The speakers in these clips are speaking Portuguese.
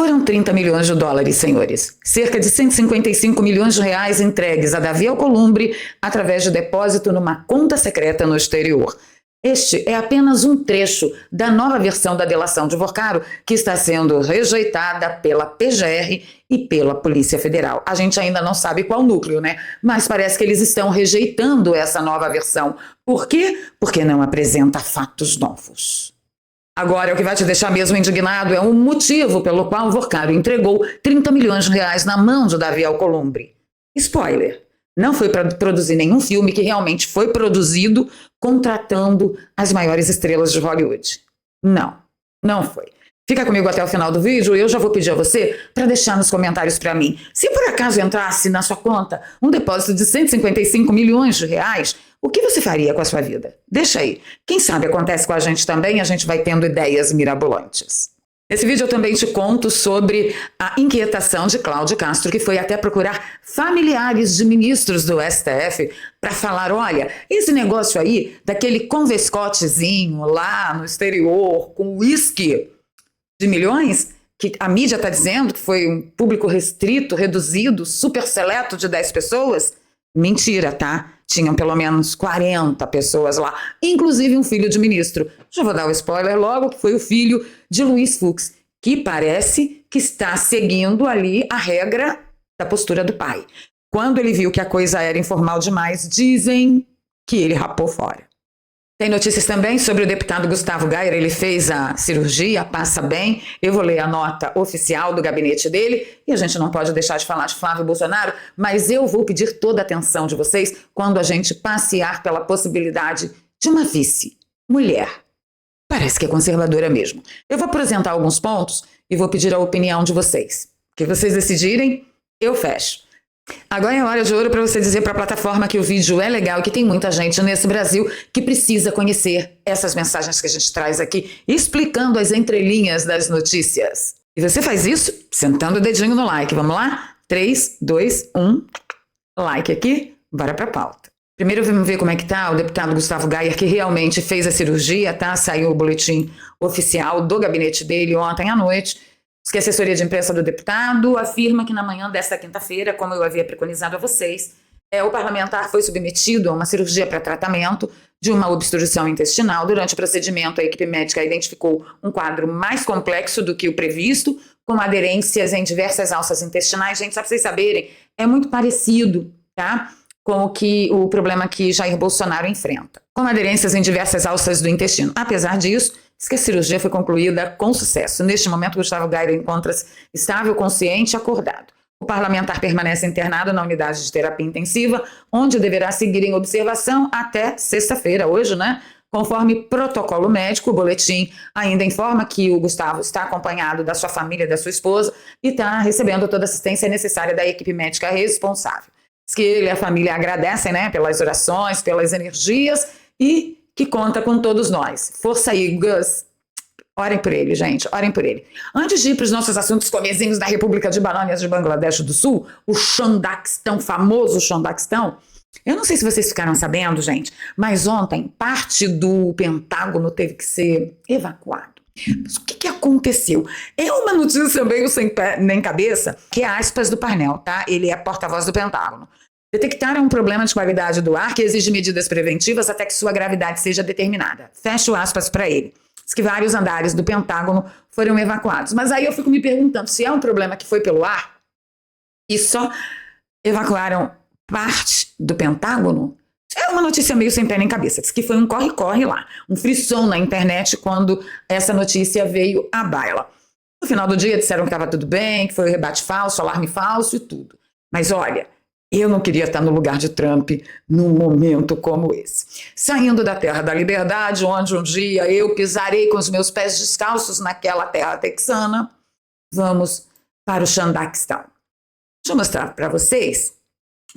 Foram 30 milhões de dólares, senhores. Cerca de 155 milhões de reais entregues a Davi Alcolumbre através de depósito numa conta secreta no exterior. Este é apenas um trecho da nova versão da delação de Vorcaro, que está sendo rejeitada pela PGR e pela Polícia Federal. A gente ainda não sabe qual núcleo, né? Mas parece que eles estão rejeitando essa nova versão. Por quê? Porque não apresenta fatos novos. Agora, o que vai te deixar mesmo indignado é um motivo pelo qual Vorcaro entregou 30 milhões de reais na mão de Davi Alcolumbre. Spoiler. Não foi para produzir nenhum filme que realmente foi produzido contratando as maiores estrelas de Hollywood. Não foi. Fica comigo até o final do vídeo e eu já vou pedir a você para deixar nos comentários para mim. Se por acaso entrasse na sua conta um depósito de 155 milhões de reais, o que você faria com a sua vida? Deixa aí. Quem sabe acontece com a gente também, a gente vai tendo ideias mirabolantes. Nesse vídeo eu também te conto sobre a inquietação de Cláudio Castro, que foi até procurar familiares de ministros do STF para falar, olha, esse negócio aí daquele convescotezinho lá no exterior com uísque de milhões, que a mídia está dizendo que foi um público restrito, reduzido, super seleto de 10 pessoas, mentira, tá? Tinham pelo menos 40 pessoas lá, inclusive um filho de ministro. Já vou dar o spoiler logo, que foi o filho de Luiz Fux, que parece que está seguindo ali a regra da postura do pai. Quando ele viu que a coisa era informal demais, dizem que ele rapou fora. Tem notícias também sobre o deputado Gustavo Gayer, ele fez a cirurgia, passa bem. Eu vou ler a nota oficial do gabinete dele e a gente não pode deixar de falar de Flávio Bolsonaro, mas eu vou pedir toda a atenção de vocês quando a gente passear pela possibilidade de uma vice, mulher. Parece que é conservadora mesmo. Eu vou apresentar alguns pontos e vou pedir a opinião de vocês. O que vocês decidirem, eu fecho. Agora é hora de ouro para você dizer para a plataforma que o vídeo é legal e que tem muita gente nesse Brasil que precisa conhecer essas mensagens que a gente traz aqui, explicando as entrelinhas das notícias. E você faz isso sentando o dedinho no like. Vamos lá? 3, 2, 1. Like aqui, bora para a pauta. Primeiro vamos ver como é que tá o deputado Gustavo Gayer, que realmente fez a cirurgia, tá? Saiu o boletim oficial do gabinete dele ontem à noite. Diz que a assessoria de imprensa do deputado afirma que na manhã desta quinta-feira, como eu havia preconizado a vocês, o parlamentar foi submetido a uma cirurgia para tratamento de uma obstrução intestinal. Durante o procedimento, a equipe médica identificou um quadro mais complexo do que o previsto, com aderências em diversas alças intestinais. Gente, só para vocês saberem, é muito parecido, tá? Com o problema que Jair Bolsonaro enfrenta, com aderências em diversas alças do intestino. Apesar disso, diz que a cirurgia foi concluída com sucesso. Neste momento, Gustavo Gayer encontra-se estável, consciente e acordado. O parlamentar permanece internado na unidade de terapia intensiva, onde deverá seguir em observação até sexta-feira, hoje, né? Conforme protocolo médico, o boletim ainda informa que o Gustavo está acompanhado da sua família, da sua esposa, e está recebendo toda a assistência necessária da equipe médica responsável. Diz que ele e a família agradecem, né, pelas orações, pelas energias e que conta com todos nós. Força aí, Gus. Orem por ele, gente, orem por ele. Antes de ir para os nossos assuntos comezinhos da República de Banânias de Bangladesh do Sul, o Xandaquistão, famoso Xandaquistão, eu não sei se vocês ficaram sabendo, gente, mas ontem parte do Pentágono teve que ser evacuado. Mas o que aconteceu? É uma notícia meio sem pé nem cabeça, que é aspas do Parnell, tá? Ele é porta-voz do Pentágono. Detectaram um problema de qualidade do ar que exige medidas preventivas até que sua gravidade seja determinada. Fecho aspas para ele. Diz que vários andares do Pentágono foram evacuados. Mas aí eu fico me perguntando se é um problema que foi pelo ar e só evacuaram parte do Pentágono. É uma notícia meio sem pé nem cabeça. Diz que foi um corre-corre lá, um frisson na internet quando essa notícia veio à baila. No final do dia disseram que estava tudo bem, que foi um rebate falso, alarme falso e tudo. Mas olha, eu não queria estar no lugar de Trump num momento como esse. Saindo da terra da liberdade, onde um dia eu pisarei com os meus pés descalços naquela terra texana, vamos para o Xandaquistão. Deixa eu mostrar para vocês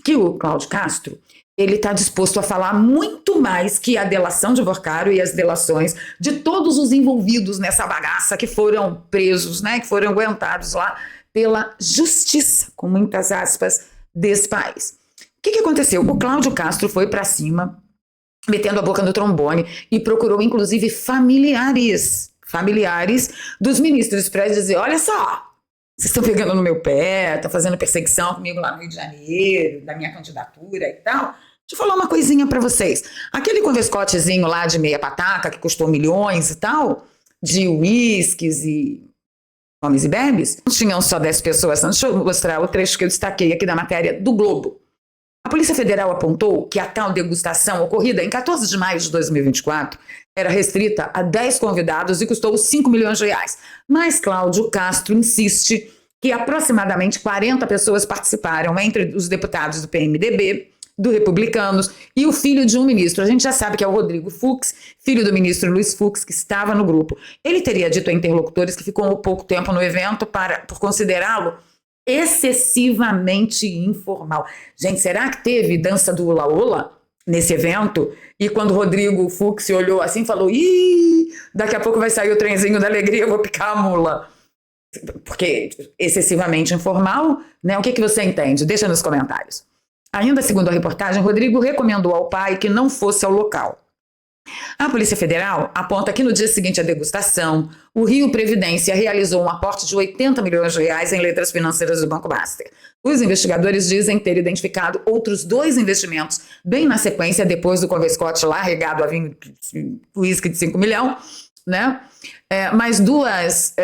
que o Cláudio Castro, ele está disposto a falar muito mais que a delação de Vorcaro e as delações de todos os envolvidos nessa bagaça que foram presos, né, que foram aguentados lá pela justiça, com muitas aspas, desse país. O que aconteceu? O Cláudio Castro foi para cima, metendo a boca no trombone e procurou inclusive familiares dos ministros para dizer, olha só, vocês estão pegando no meu pé, estão fazendo perseguição comigo lá no Rio de Janeiro, da minha candidatura e tal. Deixa eu falar uma coisinha para vocês. Aquele converscotezinho lá de meia pataca, que custou milhões e tal, de uísques e comes e bebes, não tinham só 10 pessoas. Deixa eu mostrar o trecho que eu destaquei aqui da matéria do Globo. A Polícia Federal apontou que a tal degustação, ocorrida em 14 de maio de 2024, era restrita a 10 convidados e custou 5 milhões de reais. Mas Cláudio Castro insiste que aproximadamente 40 pessoas participaram, entre os deputados do PMDB, do Republicanos e o filho de um ministro. A gente já sabe que é o Rodrigo Fux, filho do ministro Luiz Fux, que estava no grupo. Ele teria dito a interlocutores que ficou pouco tempo no evento por considerá-lo excessivamente informal. Gente, será que teve dança do ula-ula nesse evento? E quando o Rodrigo Fux olhou assim, falou: ih, daqui a pouco vai sair o trenzinho da alegria, eu vou picar a mula. Porque excessivamente informal, né? O que você entende? Deixa nos comentários. Ainda segundo a reportagem, Rodrigo recomendou ao pai que não fosse ao local. A Polícia Federal aponta que no dia seguinte à degustação, o Rio Previdência realizou um aporte de 80 milhões de reais em letras financeiras do Banco Master. Os investigadores dizem ter identificado outros 2 investimentos bem na sequência, depois do converscote lá regado a vinho, uísque de 5 milhões, né? Mais 2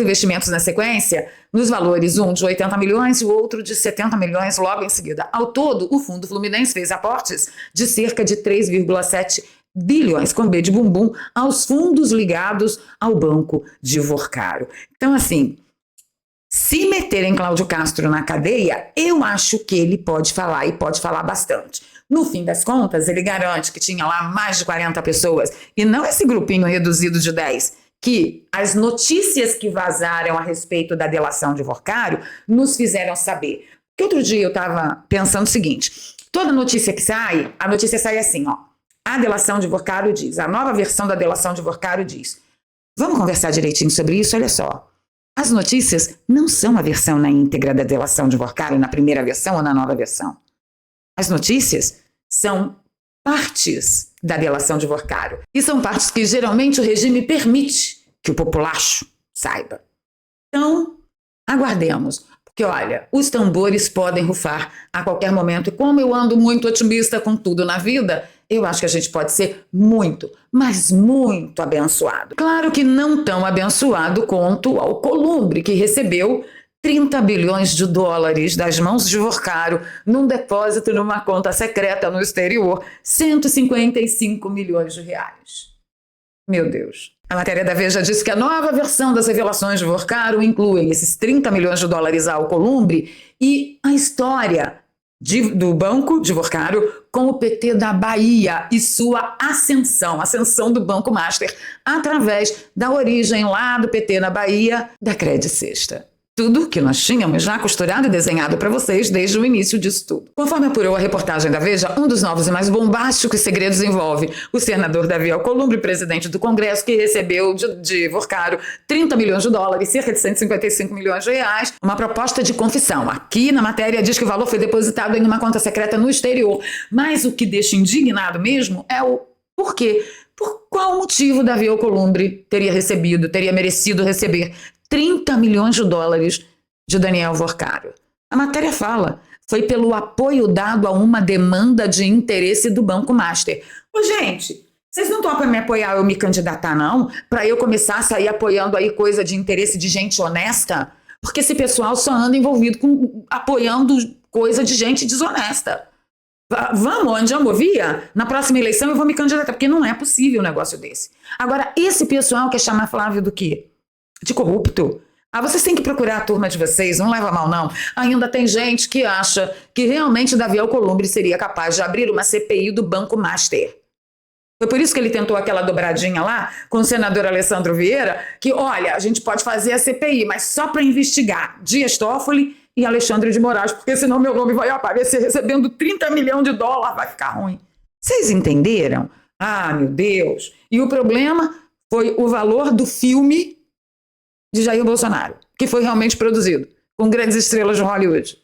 investimentos na sequência, nos valores, um de 80 milhões e o outro de 70 milhões logo em seguida. Ao todo, o Fundo Fluminense fez aportes de cerca de 3,7 bilhões, com B de bumbum, aos fundos ligados ao Banco de Vorcaro. Então, assim, se meterem Cláudio Castro na cadeia, eu acho que ele pode falar e pode falar bastante. No fim das contas, ele garante que tinha lá mais de 40 pessoas, e não esse grupinho reduzido de 10, que as notícias que vazaram a respeito da delação de Vorcaro nos fizeram saber. Porque outro dia eu estava pensando o seguinte: toda notícia que sai, a notícia sai assim, ó. A delação de Vorcaro diz, a nova versão da delação de Vorcaro diz. Vamos conversar direitinho sobre isso? Olha só. As notícias não são a versão na íntegra da delação de Vorcaro, na primeira versão ou na nova versão. As notícias são partes da delação de Vorcaro. E são partes que geralmente o regime permite que o populacho saiba. Então, aguardemos. Porque, olha, os tambores podem rufar a qualquer momento. E como eu ando muito otimista com tudo na vida, eu acho que a gente pode ser muito, mas muito abençoado. Claro que não tão abençoado quanto o Alcolumbre, que recebeu 30 bilhões de dólares das mãos de Vorcaro num depósito numa conta secreta no exterior, 155 milhões de reais. Meu Deus. A matéria da Veja diz que a nova versão das revelações de Vorcaro inclui esses 30 milhões de dólares ao Alcolumbre e a história do Banco de Vorcaro com o PT da Bahia e sua ascensão do Banco Master, através da origem lá do PT na Bahia, da Credit Sexta. Tudo que nós tínhamos já costurado e desenhado para vocês desde o início disso tudo. Conforme apurou a reportagem da Veja, um dos novos e mais bombásticos segredos envolve o senador Davi Alcolumbre, presidente do Congresso, que recebeu de Vorcaro 30 milhões de dólares, cerca de 155 milhões de reais, uma proposta de confissão. Aqui na matéria diz que o valor foi depositado em uma conta secreta no exterior. Mas o que deixa indignado mesmo é o porquê. Por qual motivo Davi Alcolumbre teria merecido receber 30 milhões de dólares de Daniel Vorcaro? A matéria fala, foi pelo apoio dado a uma demanda de interesse do Banco Master. Ô, gente, vocês não topam me apoiar eu me candidatar, não? Para eu começar a sair apoiando aí coisa de interesse de gente honesta? Porque esse pessoal só anda envolvido apoiando coisa de gente desonesta. Vamos, onde eu movia, na próxima eleição eu vou me candidatar, porque não é possível um negócio desse. Agora, esse pessoal quer chamar Flávio do quê? De corrupto? Vocês têm que procurar a turma de vocês, não leva mal não. Ainda tem gente que acha que realmente Davi Alcolumbre seria capaz de abrir uma CPI do Banco Master. Foi por isso que ele tentou aquela dobradinha lá com o senador Alessandro Vieira, que, olha, a gente pode fazer a CPI, mas só para investigar Dias Toffoli e Alexandre de Moraes, porque senão meu nome vai aparecer recebendo 30 milhões de dólares, vai ficar ruim. Vocês entenderam? Meu Deus. E o problema foi o valor do filme de Jair Bolsonaro, que foi realmente produzido com grandes estrelas de Hollywood.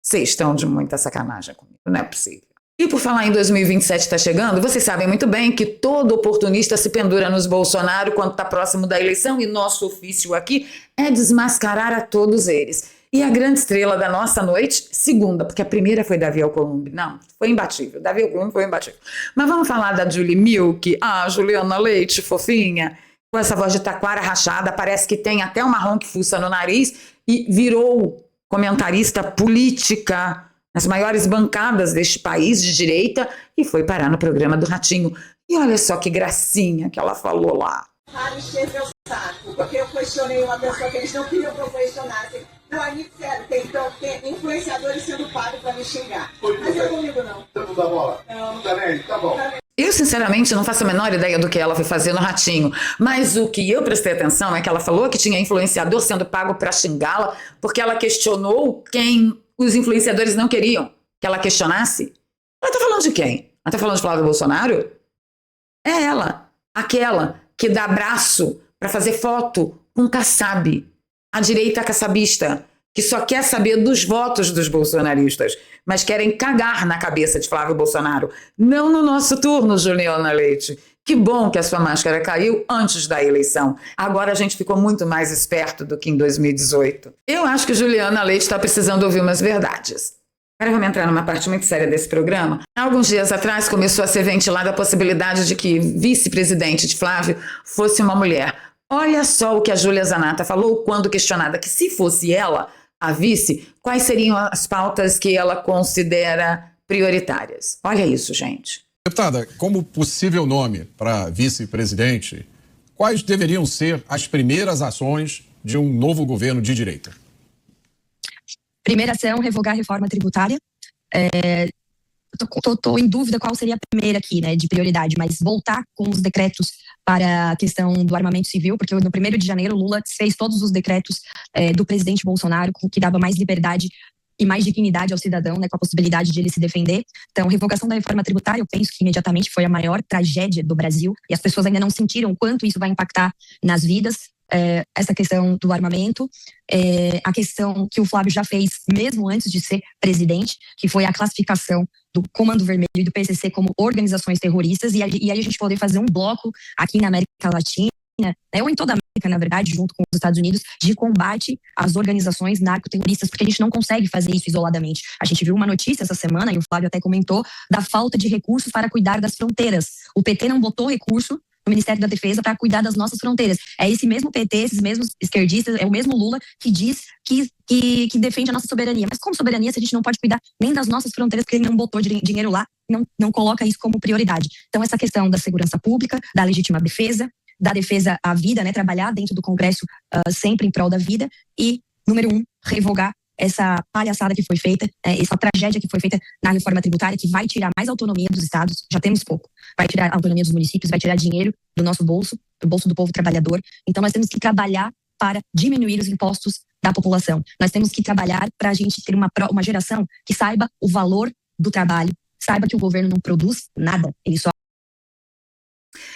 Vocês estão de muita sacanagem comigo, não é possível. E por falar em 2027 está chegando, vocês sabem muito bem que todo oportunista se pendura nos Bolsonaro quando está próximo da eleição, e nosso ofício aqui é desmascarar a todos eles. E a grande estrela da nossa noite, segunda, porque a primeira foi Davi Alcolumbre. Não, foi imbatível. Davi Alcolumbre foi imbatível. Mas vamos falar da Julie Milk, a Juliana Leite, fofinha, com essa voz de taquara rachada, parece que tem até uma marrom que fuça no nariz e virou comentarista política nas maiores bancadas deste país de direita e foi parar no programa do Ratinho. E olha só que gracinha que ela falou lá. Encher meu saco, porque eu questionei uma pessoa que eles não queriam que eu questionasse. O Anitta, sério, tem influenciadores sendo pagos pra me xingar. Mas é comigo não. Você não dá bola? Não. Tá nem? Tá bom. Eu, sinceramente, não faço a menor ideia do que ela foi fazer no Ratinho, mas o que eu prestei atenção é que ela falou que tinha influenciador sendo pago para xingá-la porque ela questionou quem os influenciadores não queriam que ela questionasse. Ela tá falando de quem? Ela tá falando de Flávio Bolsonaro? É ela, aquela que dá abraço para fazer foto com Kassab, a direita kassabista, que só quer saber dos votos dos bolsonaristas, mas querem cagar na cabeça de Flávio Bolsonaro. Não no nosso turno, Juliana Leite. Que bom que a sua máscara caiu antes da eleição. Agora a gente ficou muito mais esperto do que em 2018. Eu acho que Juliana Leite está precisando ouvir umas verdades. Agora vamos entrar numa parte muito séria desse programa. Há alguns dias atrás começou a ser ventilada a possibilidade de que vice-presidente de Flávio fosse uma mulher. Olha só o que a Júlia Zanata falou quando questionada que se fosse ela, a vice, quais seriam as pautas que ela considera prioritárias. Olha isso, gente. Deputada, como possível nome para vice-presidente, quais deveriam ser as primeiras ações de um novo governo de direita? Primeira ação, revogar a reforma tributária. Estou em dúvida qual seria a primeira aqui, né, de prioridade, mas voltar com os decretos para a questão do armamento civil, porque no 1º de janeiro Lula fez todos os decretos do presidente Bolsonaro, que dava mais liberdade e mais dignidade ao cidadão, né, com a possibilidade de ele se defender. Então, revogação da reforma tributária, eu penso que imediatamente foi a maior tragédia do Brasil, e as pessoas ainda não sentiram quanto isso vai impactar nas vidas. Essa questão do armamento, a questão que o Flávio já fez mesmo antes de ser presidente, que foi a classificação do Comando Vermelho e do PCC como organizações terroristas, e aí a gente poder fazer um bloco aqui na América Latina, né, ou em toda a América, na verdade, junto com os Estados Unidos, de combate às organizações narcoterroristas, porque a gente não consegue fazer isso isoladamente. A gente viu uma notícia essa semana, e o Flávio até comentou, da falta de recursos para cuidar das fronteiras. O PT não botou recurso no Ministério da Defesa para cuidar das nossas fronteiras. É esse mesmo PT, esses mesmos esquerdistas, é o mesmo Lula que diz que defende a nossa soberania. Mas como soberania se a gente não pode cuidar nem das nossas fronteiras, porque ele não botou dinheiro lá, não coloca isso como prioridade. Então essa questão da segurança pública, da legítima defesa, da defesa à vida, né, trabalhar dentro do Congresso sempre em prol da vida, e, número 1, revogar essa palhaçada que foi feita, essa tragédia que foi feita na reforma tributária, que vai tirar mais autonomia dos estados, já temos pouco, vai tirar a autonomia dos municípios, vai tirar dinheiro do nosso bolso, do bolso do povo trabalhador. Então nós temos que trabalhar para diminuir os impostos da população. Nós temos que trabalhar para a gente ter uma geração que saiba o valor do trabalho, saiba que o governo não produz nada, ele só...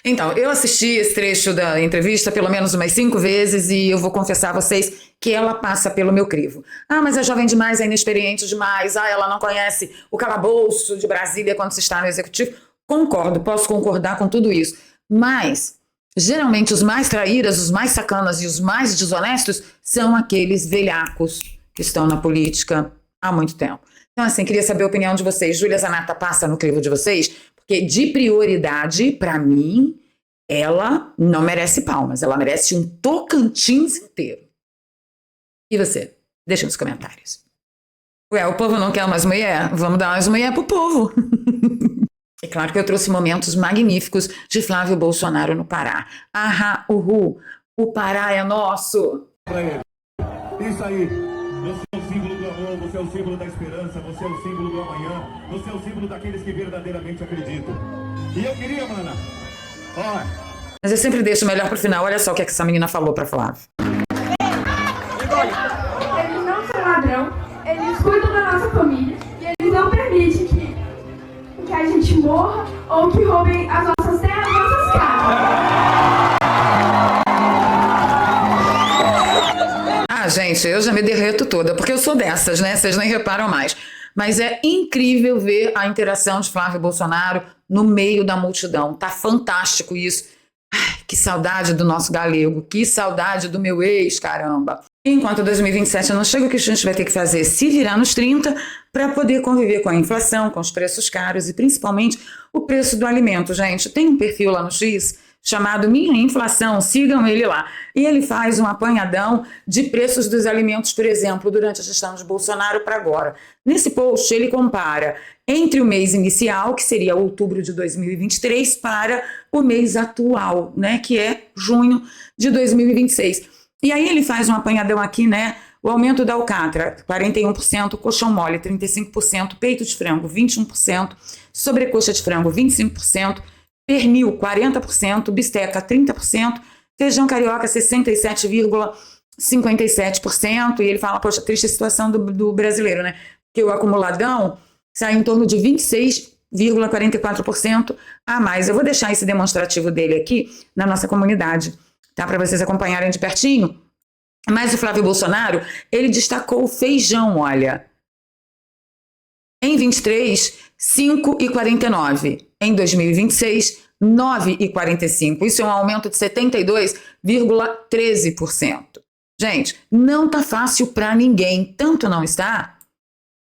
Então, eu assisti esse trecho da entrevista pelo menos umas 5 vezes e eu vou confessar a vocês que ela passa pelo meu crivo. Ah, mas é jovem demais, é inexperiente demais, ela não conhece o calabouço de Brasília quando se está no executivo. Concordo, posso concordar com tudo isso. Mas, geralmente, os mais traíras, os mais sacanas e os mais desonestos são aqueles velhacos que estão na política há muito tempo. Então, assim, queria saber a opinião de vocês. Júlia Zanata passa no crivo de vocês? Porque de prioridade, para mim, ela não merece palmas. Ela merece um Tocantins inteiro. E você? Deixa nos comentários. Ué, o povo não quer mais mulher? Vamos dar mais mulher pro povo. É claro que eu trouxe momentos magníficos de Flávio Bolsonaro no Pará. Ahá, uhul, o Pará é nosso. Isso aí. Você é o símbolo do amor, você é o símbolo da esperança, você é o símbolo do amanhã, você é o símbolo daqueles que verdadeiramente acreditam. E eu queria, mana, Mas eu sempre deixo o melhor pro final. Olha só o que essa menina falou pra Flávio. Eles não são ladrão, eles cuidam da nossa família e eles não permitem que a gente morra ou que roubem as nossas terras, as nossas casas. Ah, gente, eu já me derreto toda, porque eu sou dessas, né? Vocês nem reparam mais. mas é incrível ver a interação de Flávio Bolsonaro no meio da multidão. Tá fantástico isso. Ai, que saudade do nosso galego, que saudade do meu ex, caramba. Enquanto 2027 não chega, o que a gente vai ter que fazer? Se virar nos 30 para poder conviver com a inflação, com os preços caros e principalmente o preço do alimento. Gente, tem um perfil lá no X chamado Minha Inflação, sigam ele lá. E ele faz um apanhadão de preços dos alimentos, por exemplo, durante a gestão de Bolsonaro para agora. Nesse post, ele compara entre o mês inicial, que seria outubro de 2023, para o mês atual, né, que é junho de 2026. E aí ele faz um apanhadão aqui, né? O aumento da alcatra, 41%, colchão mole, 35%, peito de frango, 21%, sobrecoxa de frango, 25%, pernil, 40%, bisteca, 30%, feijão carioca, 67,57%. E ele fala, poxa, triste situação do brasileiro, né? Porque o acumuladão sai em torno de 26,44% a mais. Eu vou deixar esse demonstrativo dele aqui na nossa comunidade, tá? Para vocês acompanharem de pertinho. Mas o Flávio Bolsonaro, ele destacou o feijão, olha. Em 23, 5,49. Em 2026, 9,45. Isso é um aumento de 72,13%. Gente, não tá fácil para ninguém. Tanto não está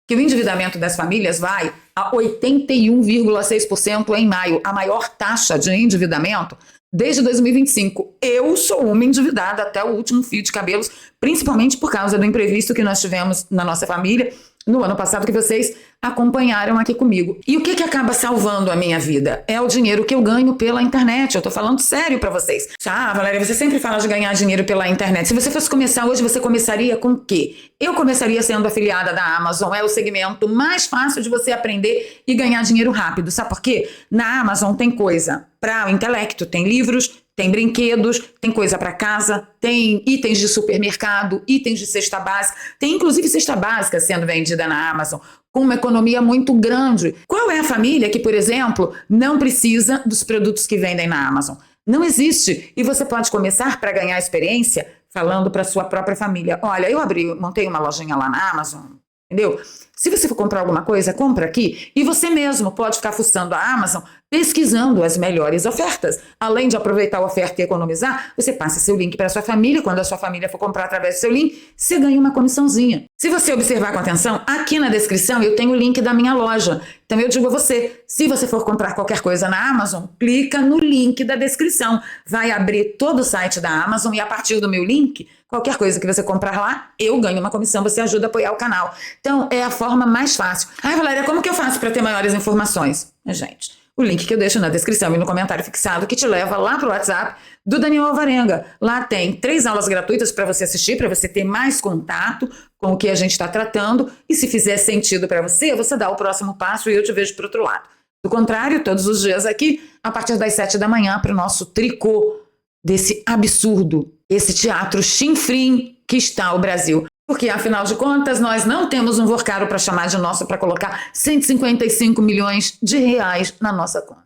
que o endividamento das famílias vai a 81,6% em maio, a maior taxa de endividamento desde 2025. Eu sou uma endividada até o último fio de cabelos, principalmente por causa do imprevisto que nós tivemos na nossa família no ano passado, que vocês acompanharam aqui comigo. E o que acaba salvando a minha vida? É o dinheiro que eu ganho pela internet. Eu tô falando sério pra vocês. Ah, Valéria, você sempre fala de ganhar dinheiro pela internet. Se você fosse começar hoje, você começaria com o quê? Eu começaria sendo afiliada da Amazon. É o segmento mais fácil de você aprender e ganhar dinheiro rápido. Sabe por quê? Na Amazon tem coisa para o intelecto, tem livros, tem brinquedos, tem coisa para casa, tem itens de supermercado, itens de cesta básica, tem inclusive cesta básica sendo vendida na Amazon, com uma economia muito grande. Qual é a família que, por exemplo, não precisa dos produtos que vendem na Amazon? Não existe. E você pode começar para ganhar experiência falando para sua própria família. Olha, eu montei uma lojinha lá na Amazon, entendeu? Se você for comprar alguma coisa, compra aqui. E você mesmo pode ficar fuçando a Amazon, pesquisando as melhores ofertas. Além de aproveitar a oferta e economizar, você passa seu link para sua família. Quando a sua família for comprar através do seu link, você ganha uma comissãozinha. Se você observar com atenção, aqui na descrição eu tenho o link da minha loja. Então eu digo a você, se você for comprar qualquer coisa na Amazon, clica no link da descrição. Vai abrir todo o site da Amazon e a partir do meu link, qualquer coisa que você comprar lá, eu ganho uma comissão, você ajuda a apoiar o canal. Então é a forma mais fácil. Ai, Valéria, como que eu faço para ter maiores informações? Gente, o link que eu deixo na descrição e no comentário fixado que te leva lá para o WhatsApp do Daniel Alvarenga. Lá tem 3 aulas gratuitas para você assistir, para você ter mais contato com o que a gente está tratando. E se fizer sentido para você, você dá o próximo passo e eu te vejo para o outro lado. Do contrário, todos os dias aqui, a partir das 7 da manhã, para o nosso tricô desse absurdo, esse teatro chinfrim que está o Brasil. Porque, afinal de contas, nós não temos um vorcaro para chamar de nosso para colocar 155 milhões de reais na nossa conta.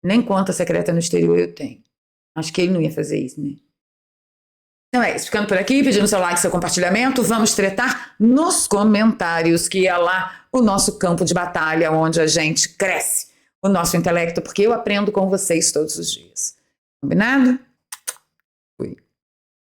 Nem conta secreta no exterior eu tenho. Acho que ele não ia fazer isso, né? Então é isso. Ficando por aqui, pedindo seu like, seu compartilhamento. Vamos tretar nos comentários, que é lá o nosso campo de batalha, onde a gente cresce o nosso intelecto, porque eu aprendo com vocês todos os dias. Combinado?